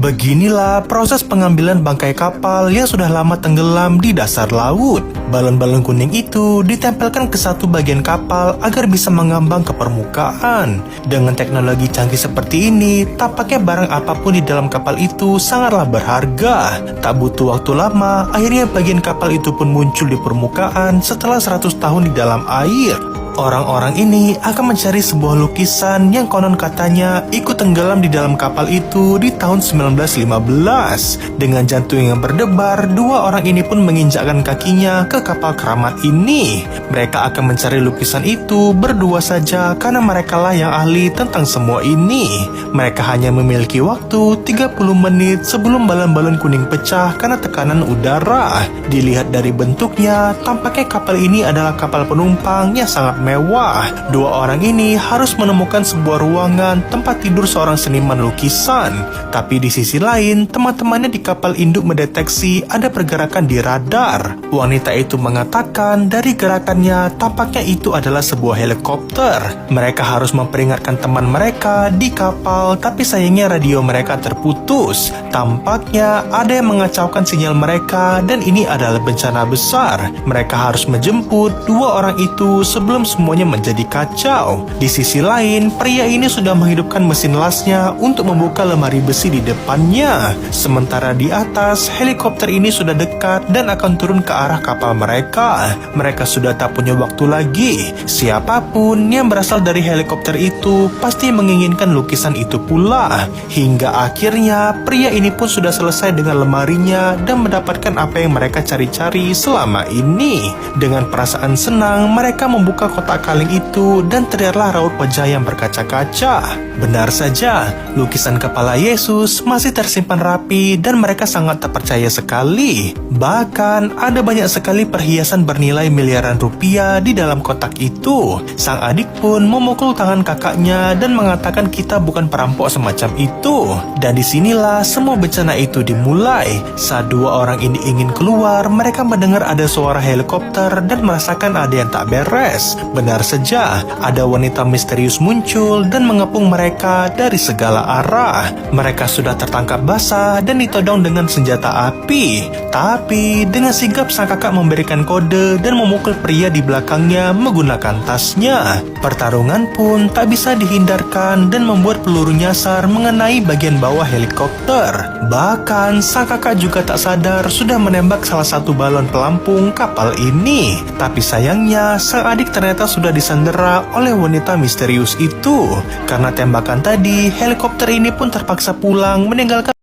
Beginilah proses pengambilan bangkai kapal yang sudah lama tenggelam di dasar laut. Balon-balon kuning itu ditempelkan ke satu bagian kapal agar bisa mengambang ke permukaan. Dengan teknologi canggih seperti ini, tampaknya barang apapun di dalam kapal itu sangatlah berharga. Tak butuh waktu lama, akhirnya bagian kapal itu pun muncul di permukaan setelah 100 tahun di dalam air. Orang-orang ini akan mencari sebuah lukisan yang konon katanya ikut tenggelam di dalam kapal itu di tahun 1915. Dengan jantung yang berdebar, dua orang ini pun menginjakkan kakinya ke kapal keramat ini. Mereka akan mencari lukisan itu berdua saja karena merekalah yang ahli tentang semua ini. Mereka hanya memiliki waktu 30 menit sebelum balon-balon kuning pecah karena tekanan udara. Dilihat dari bentuknya, tampaknya kapal ini adalah kapal penumpang yang sangat mewah. Dua orang ini harus menemukan sebuah ruangan tempat tidur seorang seniman lukisan. Tapi di sisi lain, teman-temannya di kapal induk mendeteksi ada pergerakan di radar. Wanita itu mengatakan dari gerakannya tampaknya itu adalah sebuah helikopter. Mereka harus memperingatkan teman mereka di kapal, tapi sayangnya radio mereka terputus. Tampaknya ada yang mengacaukan sinyal mereka dan ini adalah bencana besar. Mereka harus menjemput dua orang itu sebelum semuanya menjadi kacau. Di sisi lain, pria ini sudah menghidupkan mesin lasnya untuk membuka lemari besi di depannya. Sementara di atas, helikopter ini sudah dekat dan akan turun ke arah kapal mereka. Mereka sudah tak punya waktu lagi. Siapapun yang berasal dari helikopter itu pasti menginginkan lukisan itu pula. Hingga akhirnya, pria ini pun sudah selesai dengan lemarinya dan mendapatkan apa yang mereka cari-cari selama ini. Dengan perasaan senang, mereka membuka kotak kaleng itu dan terlihatlah raut wajah yang berkaca-kaca. Benar saja, lukisan kepala Yesus masih tersimpan rapi dan mereka sangat tak percaya sekali. Bahkan ada banyak sekali perhiasan bernilai miliaran rupiah di dalam kotak itu. Sang adik pun memukul tangan kakaknya dan mengatakan kita bukan perampok semacam itu. Dan disinilah semua bencana itu dimulai. Saat dua orang ini ingin keluar, mereka mendengar ada suara helikopter dan merasakan ada yang tak beres. Benar saja, ada wanita misterius muncul dan mengepung mereka dari segala arah. Mereka sudah tertangkap basah dan ditodong dengan senjata api. Tapi dengan sigap sang kakak memberikan kode dan memukul pria di belakangnya menggunakan tasnya. Pertarungan pun tak bisa dihindarkan dan membuat peluru nyasar mengenai bagian bawah helikopter. Bahkan sang kakak juga tak sadar sudah menembak salah satu balon pelampung kapal ini. Tapi sayangnya sang adik ternyata sudah disandera oleh wanita misterius itu. Karena tembakan tadi, helikopter ini pun terpaksa pulang meninggalkan